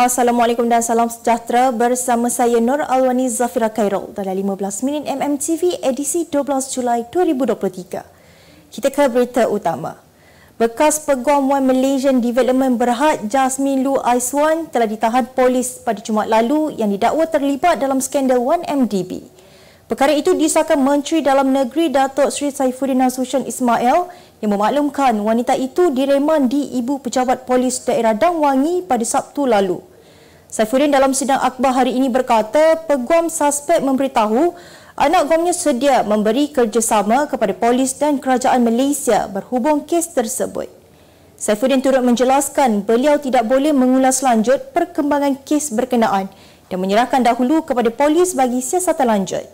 Assalamualaikum dan salam sejahtera, bersama saya Nur Alwani Zafira Khairul dalam 15 minit MMTV edisi 12 Julai 2023. Kita ke berita utama. Bekas Peguam One Malaysian Development Berhad Jasmine Lu Aiswan telah ditahan polis pada Jumaat lalu yang didakwa terlibat dalam skandal 1MDB. Perkara itu disahkan Menteri Dalam Negeri Datuk Seri Saifuddin Nasution Ismail yang memaklumkan wanita itu direman di Ibu Pejabat Polis Daerah Dang Wangi pada Sabtu lalu. Saifuddin dalam sidang akhbar hari ini berkata peguam suspek memberitahu anak guamnya sedia memberi kerjasama kepada polis dan kerajaan Malaysia berhubung kes tersebut. Saifuddin turut menjelaskan beliau tidak boleh mengulas lanjut perkembangan kes berkenaan dan menyerahkan dahulu kepada polis bagi siasatan lanjut.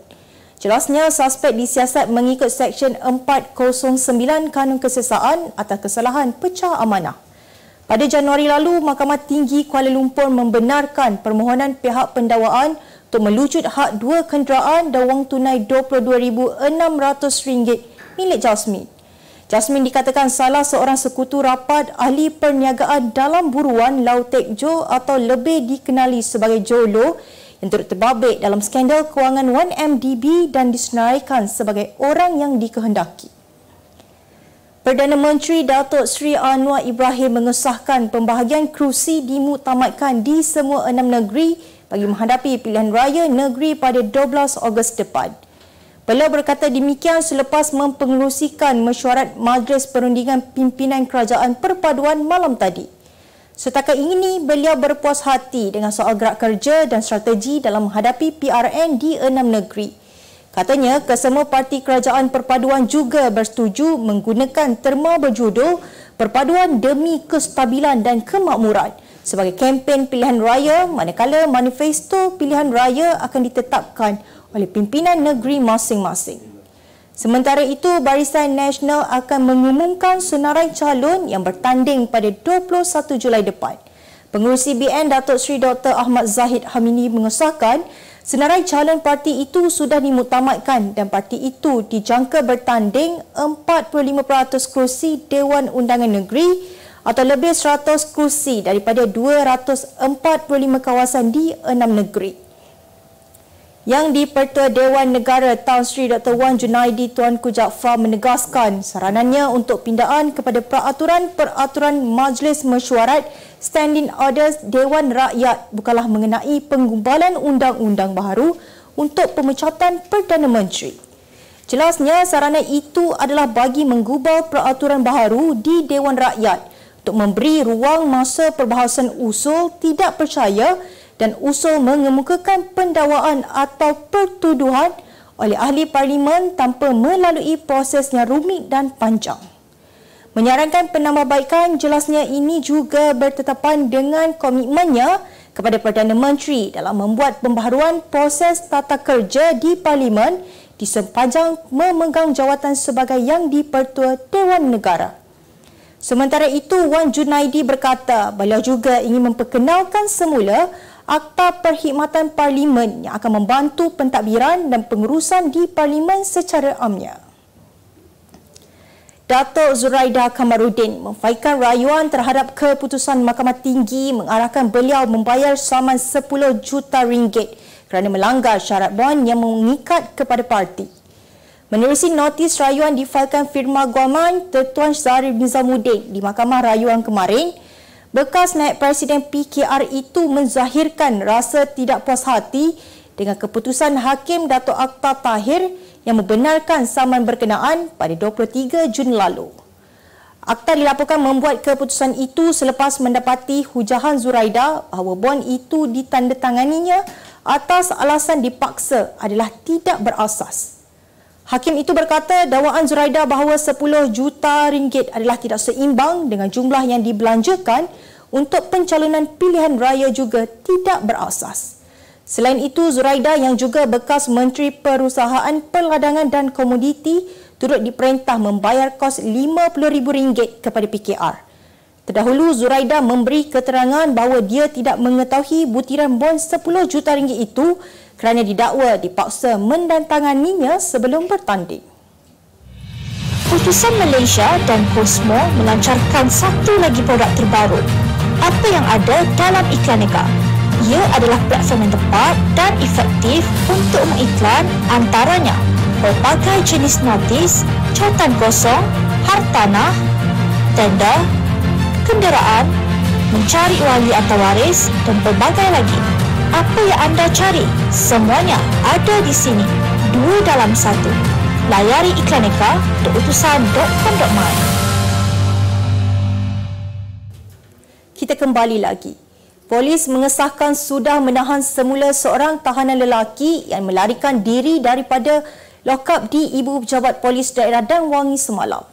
Jelasnya, suspek disiasat mengikut Seksyen 409 Kanun Kesesaan atas kesalahan pecah amanah. Pada Januari lalu, Mahkamah Tinggi Kuala Lumpur membenarkan permohonan pihak pendakwaan untuk melucut hak dua kenderaan dan wang tunai RM22,600 milik Jasmine. Jasmine dikatakan salah seorang sekutu rapat ahli perniagaan dalam buruan Lautek Jo atau lebih dikenali sebagai Jolo yang turut terbabit dalam skandal kewangan 1MDB dan disenaraikan sebagai orang yang dikehendaki. Perdana Menteri Datuk Seri Anwar Ibrahim mengesahkan pembahagian kerusi dimuktamadkan di semua 6 negeri bagi menghadapi pilihan raya negeri pada 12 Ogos depan. Beliau berkata demikian selepas mempengerusikan mesyuarat Majlis Perundingan Pimpinan Kerajaan Perpaduan malam tadi. Setakat ini, beliau berpuas hati dengan soal gerak kerja dan strategi dalam menghadapi PRN di 6 negeri. Katanya, kesemua parti kerajaan perpaduan juga bersetuju menggunakan terma berjudul Perpaduan Demi Kestabilan dan Kemakmuran sebagai kempen pilihan raya, manakala manifesto pilihan raya akan ditetapkan oleh pimpinan negeri masing-masing. Sementara itu, Barisan Nasional akan mengumumkan senarai calon yang bertanding pada 21 Julai depan. Pengerusi BN Datuk Seri Dr. Ahmad Zahid Hamidi mengesahkan senarai calon parti itu sudah dimuktamadkan dan parti itu dijangka bertanding 45% kerusi Dewan Undangan Negeri atau lebih 100 kerusi daripada 245 kawasan di 6 negeri. Yang di-Pertua Dewan Negara Tan Sri Dr. Wan Junaidi Tuanku Jaafar menegaskan saranannya untuk pindaan kepada peraturan Majlis Mesyuarat Standing Orders Dewan Rakyat bukanlah mengenai penggubalan undang-undang baharu untuk pemecatan Perdana Menteri. Jelasnya saranan itu adalah bagi menggubal peraturan baharu di Dewan Rakyat untuk memberi ruang masa perbahasan usul tidak percaya dan usul mengemukakan pendakwaan atau pertuduhan oleh ahli parlimen tanpa melalui proses yang rumit dan panjang. Menyarankan penambahbaikan, jelasnya ini juga bertetapan dengan komitmennya kepada Perdana Menteri dalam membuat pembaharuan proses tata kerja di parlimen di sepanjang memegang jawatan sebagai Yang di-Pertua Dewan Negara. Sementara itu, Wan Junaidi berkata beliau juga ingin memperkenalkan semula Akta Perkhidmatan Parlimen yang akan membantu pentadbiran dan pengurusan di Parlimen secara amnya. Datuk Zuraida Kamaruddin memfaikkan rayuan terhadap keputusan Mahkamah Tinggi mengarahkan beliau membayar saman 10 juta ringgit kerana melanggar syarat bond yang mengikat kepada parti. Menerusi notis rayuan difailkan firma guaman Tuan Zahir Nizamuddin di Mahkamah Rayuan kemarin, bekas naib Presiden PKR itu menzahirkan rasa tidak puas hati dengan keputusan Hakim Dato' Akhtar Tahir yang membenarkan saman berkenaan pada 23 Jun lalu. Akhtar dilaporkan membuat keputusan itu selepas mendapati hujahan Zuraida bahawa bond itu ditandatanganinya atas alasan dipaksa adalah tidak berasas. Hakim itu berkata dakwaan Zuraida bahawa 10 juta ringgit adalah tidak seimbang dengan jumlah yang dibelanjakan untuk pencalonan pilihan raya juga tidak berasas. Selain itu, Zuraida yang juga bekas Menteri Perusahaan Perladangan dan Komoditi turut diperintah membayar kos RM50,000 kepada PKR. Terdahulu, Zuraida memberi keterangan bahawa dia tidak mengetahui butiran bond 10 juta ringgit itu kerana didakwa dipaksa mendantanganinya sebelum bertanding. Utusan Malaysia dan Cosmo melancarkan satu lagi produk terbaru, apa yang ada dalam Iklaneka. Ia adalah platform yang tepat dan efektif untuk mengiklan antaranya pelbagai jenis notis, cautan kosong, hartanah, tender, kenderaan, mencari wali atau waris dan pelbagai lagi. Apa yang anda cari, semuanya ada di sini. 2 dalam 1. Layari iklaneka.utusan.com.my. Kita kembali lagi. Polis mengesahkan sudah menahan semula seorang tahanan lelaki yang melarikan diri daripada lokap di Ibu Pejabat Polis Daerah Dan Wangi semalam.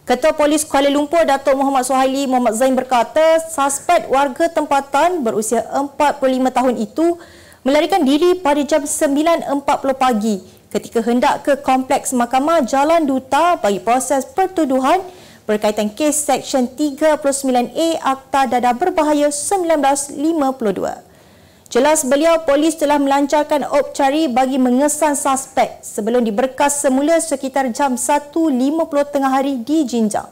Ketua Polis Kuala Lumpur, Datuk Muhammad Suhaili Muhammad Zain berkata, suspek warga tempatan berusia 45 tahun itu melarikan diri pada jam 9.40 pagi ketika hendak ke Kompleks Mahkamah Jalan Duta bagi proses pertuduhan berkaitan kes Seksyen 39A Akta Dadah Berbahaya 1952. Jelas beliau, polis telah melancarkan opcari bagi mengesan suspek sebelum diberkas semula sekitar jam 1.50 tengah hari di Jinjang.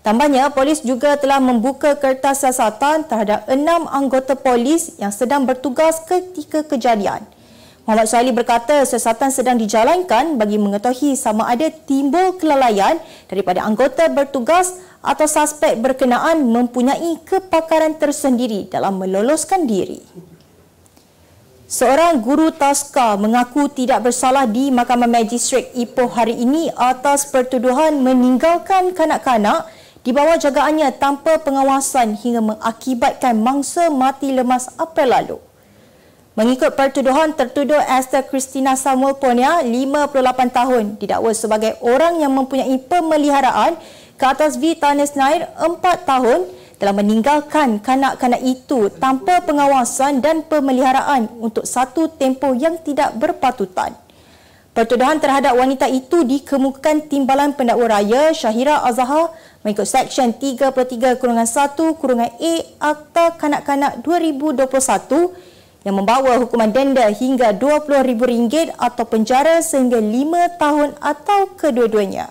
Tambahnya, polis juga telah membuka kertas siasatan terhadap 6 anggota polis yang sedang bertugas ketika kejadian. Muhammad Suhaili berkata siasatan sedang dijalankan bagi mengetahui sama ada timbul kelalaian daripada anggota bertugas atau suspek berkenaan mempunyai kepakaran tersendiri dalam meloloskan diri. Seorang guru taska mengaku tidak bersalah di Mahkamah Magistrate Ipoh hari ini atas pertuduhan meninggalkan kanak-kanak di bawah jagaannya tanpa pengawasan hingga mengakibatkan mangsa mati lemas April lalu. Mengikut pertuduhan, tertuduh Esther Christina Samuel Ponia, 58 tahun, didakwa sebagai orang yang mempunyai pemeliharaan ke atas V. Tanis Nair 4 tahun telah meninggalkan kanak-kanak itu tanpa pengawasan dan pemeliharaan untuk satu tempoh yang tidak berpatutan. Pertuduhan terhadap wanita itu dikemukakan Timbalan Pendakwa Raya Syahira Azhar mengikut Seksyen 33-1-A Akta Kanak-Kanak 2021 yang membawa hukuman denda hingga RM20,000 atau penjara sehingga 5 tahun atau kedua-duanya.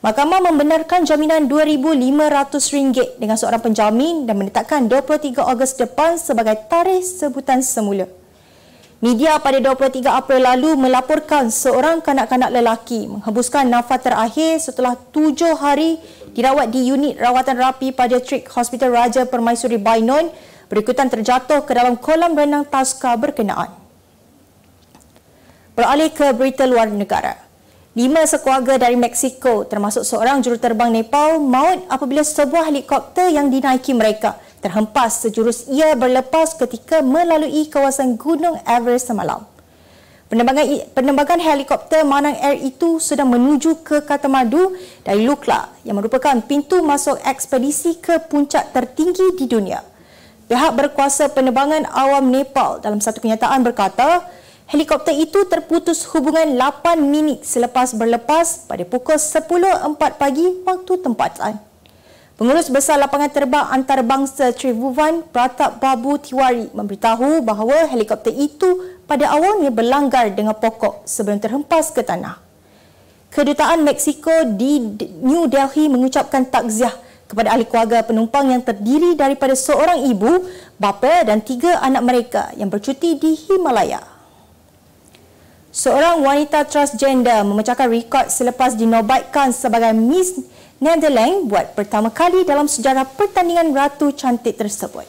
Mahkamah membenarkan jaminan RM2,500 dengan seorang penjamin dan menetapkan 23 Ogos depan sebagai tarikh sebutan semula. Media pada 23 April lalu melaporkan seorang kanak-kanak lelaki menghembuskan nafas terakhir setelah 7 hari dirawat di unit rawatan rapi Pediatric Hospital Raja Permaisuri Bainon berikutan terjatuh ke dalam kolam renang taska berkenaan. Beralih ke berita luar negara. 5 sekeluarga dari Mexico termasuk seorang juruterbang Nepal maut apabila sebuah helikopter yang dinaiki mereka terhempas sejurus ia berlepas ketika melalui kawasan Gunung Everest semalam. Penerbangan helikopter Manang Air itu sedang menuju ke Kathmandu dari Lukla yang merupakan pintu masuk ekspedisi ke puncak tertinggi di dunia. Pihak berkuasa penerbangan awam Nepal dalam satu kenyataan berkata, helikopter itu terputus hubungan 8 minit selepas berlepas pada pukul 10.04 pagi waktu tempatan. Pengurus Besar Lapangan Terbang Antarabangsa Tribhuvan Pratap Babu Tiwari memberitahu bahawa helikopter itu pada awalnya berlanggar dengan pokok sebelum terhempas ke tanah. Kedutaan Meksiko di New Delhi mengucapkan takziah kepada ahli keluarga penumpang yang terdiri daripada seorang ibu, bapa dan 3 anak mereka yang bercuti di Himalaya. Seorang wanita transgender memecahkan rekod selepas dinobatkan sebagai Miss Netherlands buat pertama kali dalam sejarah pertandingan Ratu Cantik tersebut.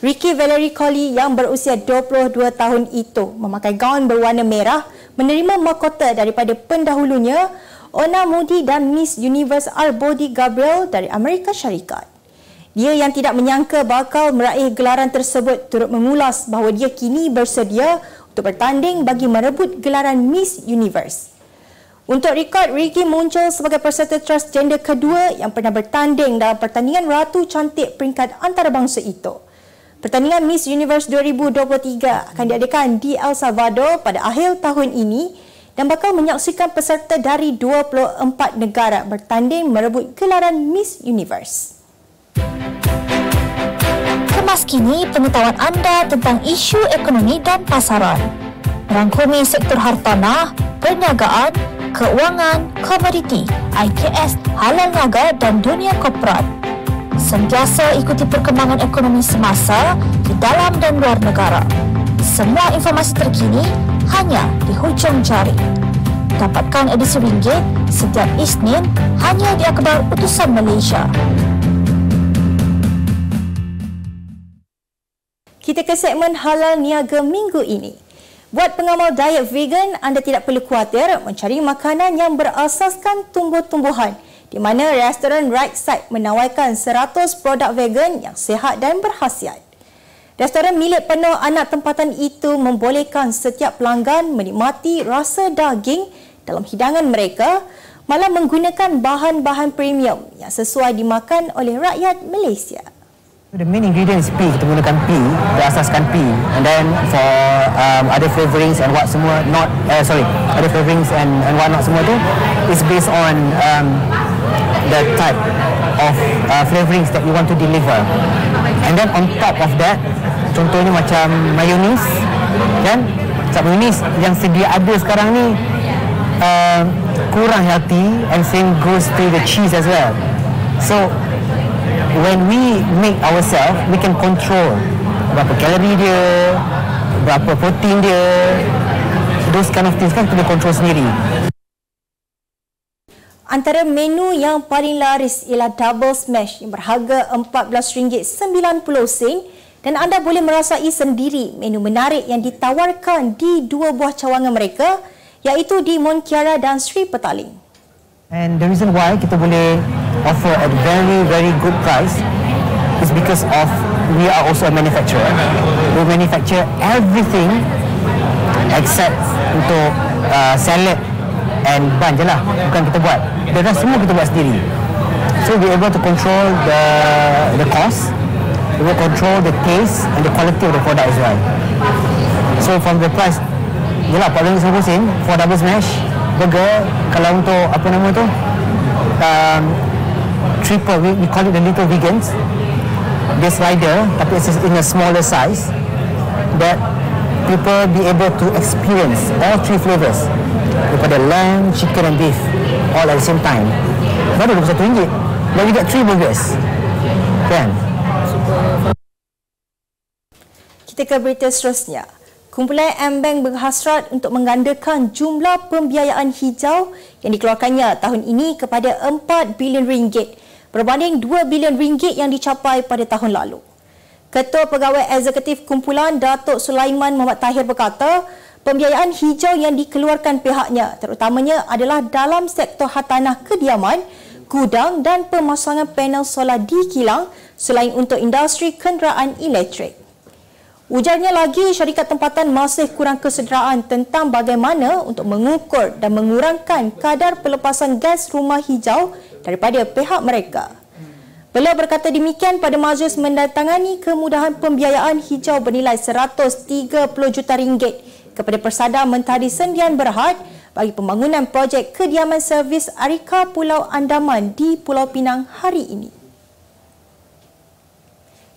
Ricky Valerie Colley yang berusia 22 tahun itu memakai gaun berwarna merah menerima mahkota daripada pendahulunya Ona Moody dan Miss Universe Arbody Gabriel dari Amerika Syarikat. Dia yang tidak menyangka bakal meraih gelaran tersebut turut mengulas bahawa dia kini bersedia untuk bertanding bagi merebut gelaran Miss Universe. Untuk rekod, Ricky muncul sebagai peserta transgender kedua yang pernah bertanding dalam pertandingan Ratu Cantik peringkat antarabangsa itu. Pertandingan Miss Universe 2023 akan diadakan di El Salvador pada akhir tahun ini dan bakal menyaksikan peserta dari 24 negara bertanding merebut gelaran Miss Universe. Kemas kini pengetahuan anda tentang isu ekonomi dan pasaran. Merangkumi sektor hartanah, perniagaan, keuangan, komoditi, IKS, halal niaga dan dunia korporat. Sentiasa ikuti perkembangan ekonomi semasa di dalam dan luar negara. Semua informasi terkini hanya di hujung jari. Dapatkan edisi ringgit setiap Isnin hanya di Akhbar Utusan Malaysia. Kita ke segmen halal niaga minggu ini. Buat pengamal diet vegan, anda tidak perlu khawatir mencari makanan yang berasaskan tumbuh-tumbuhan, di mana restoran Right Side menawarkan 100 produk vegan yang sihat dan berkhasiat. Restoran milik penuh anak tempatan itu membolehkan setiap pelanggan menikmati rasa daging dalam hidangan mereka, malah menggunakan bahan-bahan premium yang sesuai dimakan oleh rakyat Malaysia. The main ingredient is pea. Kita gunakan pea, berasaskan pea, and then for other flavorings and what semua other flavorings and what not semua tu is based on the type of flavorings that you want to deliver. And then on top of that, contohnya macam mayonnaise, kan? Macam mayonnaise yang sedia ada sekarang ni kurang healthy, and same goes to the cheese as well. So when we make ourselves, we can control berapa kalori dia, berapa protein dia, those kind of things kan kita control sendiri. Antara menu yang paling laris ialah Double Smash yang berharga RM14.90 dan anda boleh merasai sendiri menu menarik yang ditawarkan di dua buah cawangan mereka, iaitu di Mont Kiara dan Sri Petaling. And the reason why kita boleh offer at very, very good price is because of we are also a manufacturer. We manufacture everything except untuk salad and bun je lah. Bukan kita buat. The rest semua kita buat sendiri. So we're able to control the cost, we will control the taste and the quality of the product as well. So from the price, yelah RM4.90 for double smash burger. Kalau untuk apa nama tu, triple, we call it the little vegans, this rider, tapi it's in a smaller size, that people be able to experience all three flavors, daripada lamb, chicken and beef, all at the same time. Baru RM21, but you get 3 burgers, kan? Kita ke berita seterusnya. Kumpulan M-Bank berhasrat untuk menggandakan jumlah pembiayaan hijau yang dikeluarkannya tahun ini kepada RM4 bilion berbanding RM2 bilion yang dicapai pada tahun lalu. Ketua Pegawai Eksekutif Kumpulan Datuk Sulaiman Muhammad Tahir berkata, pembiayaan hijau yang dikeluarkan pihaknya terutamanya adalah dalam sektor hartanah kediaman, gudang dan pemasangan panel solar di kilang selain untuk industri kenderaan elektrik. Ujarnya lagi, syarikat tempatan masih kurang kesederaan tentang bagaimana untuk mengukur dan mengurangkan kadar pelepasan gas rumah hijau daripada pihak mereka. Beliau berkata demikian pada majlis mendatangani kemudahan pembiayaan hijau bernilai RM130 juta kepada Persada Mentari Sendian Berhad bagi pembangunan projek kediaman servis Arika Pulau Andaman di Pulau Pinang hari ini.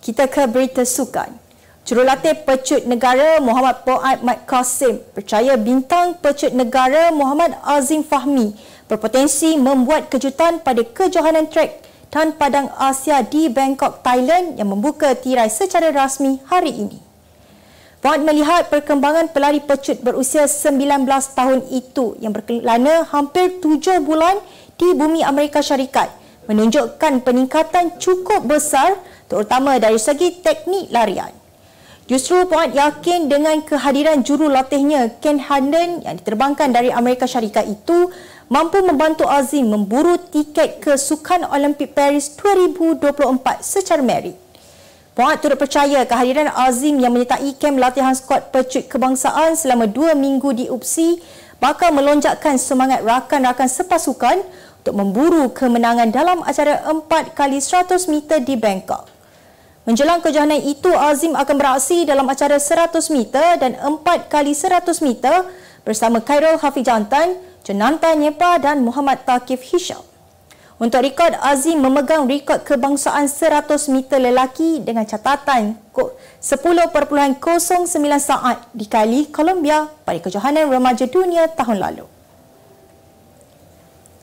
Kita ke berita sukan. Jurulatih Pecut Negara Muhammad Fuad Mat Qasim percaya bintang Pecut Negara Muhammad Azim Fahmi berpotensi membuat kejutan pada kejohanan trek dan padang Asia di Bangkok, Thailand yang membuka tirai secara rasmi hari ini. Fuad melihat perkembangan pelari pecut berusia 19 tahun itu yang berkelana hampir 7 bulan di bumi Amerika Syarikat menunjukkan peningkatan cukup besar terutama dari segi teknik larian. Justru Fuad yakin dengan kehadiran jurulatihnya Ken Handen yang diterbangkan dari Amerika Syarikat itu mampu membantu Azim memburu tiket ke Sukan Olimpik Paris 2024 secara merit. Fuad turut percaya kehadiran Azim yang menyertai kem latihan skuad pecut kebangsaan selama 2 minggu di UPSI bakal melonjakkan semangat rakan-rakan sepasukan untuk memburu kemenangan dalam acara 4x100 meter di Bangkok. Menjelang kejohanan itu, Azim akan beraksi dalam acara 100 meter dan 4x100 meter bersama Khairul Hafiz Jantan, Jonanta Nyepa dan Muhammad Thaqif Hisham. Untuk rekod, Azim memegang rekod kebangsaan 100 meter lelaki dengan catatan 10.09 saat di Cali, Colombia pada kejohanan remaja dunia tahun lalu.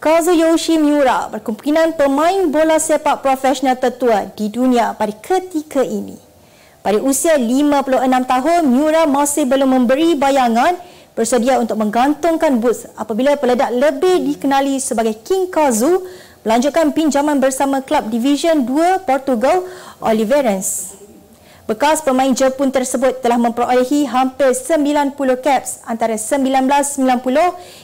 Kazuyoshi Miura berkemungkinan pemain bola sepak profesional tertua di dunia pada ketika ini. Pada usia 56 tahun, Miura masih belum memberi bayangan bersedia untuk menggantungkan boots apabila peledak lebih dikenali sebagai King Kazu melanjutkan pinjaman bersama klub Division 2 Portugal, Oliveirense. Bekas pemain Jepun tersebut telah memperolehi hampir 90 caps antara 1990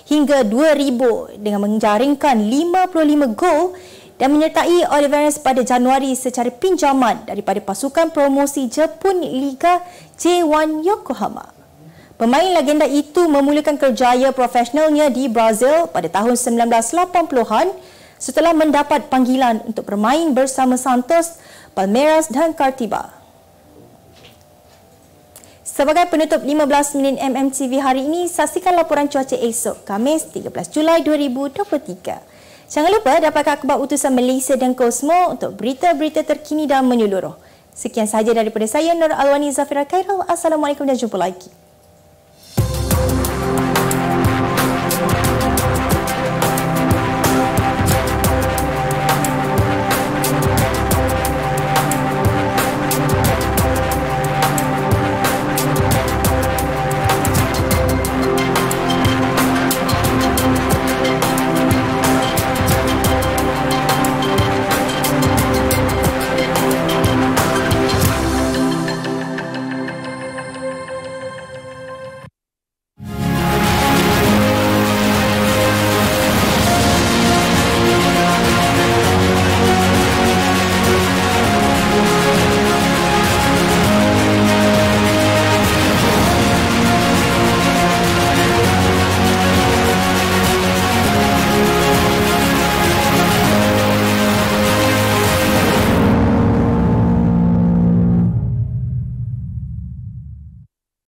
hingga 2000 dengan menjaringkan 55 gol dan menyertai Oliveirense pada Januari secara pinjaman daripada pasukan promosi Jepun Liga J1 Yokohama. Pemain legenda itu memulakan kerjaya profesionalnya di Brazil pada tahun 1980-an setelah mendapat panggilan untuk bermain bersama Santos, Palmeiras dan Curitiba. Sebagai penutup 15 minit MMTV hari ini, saksikan laporan cuaca esok, Khamis 13 Julai 2023. Jangan lupa dapatkan akhbar utusan Malaysia dan Kosmo untuk berita-berita terkini dan menyeluruh. Sekian sahaja daripada saya, Nur Alwani Zafira Khairul. Assalamualaikum dan jumpa lagi.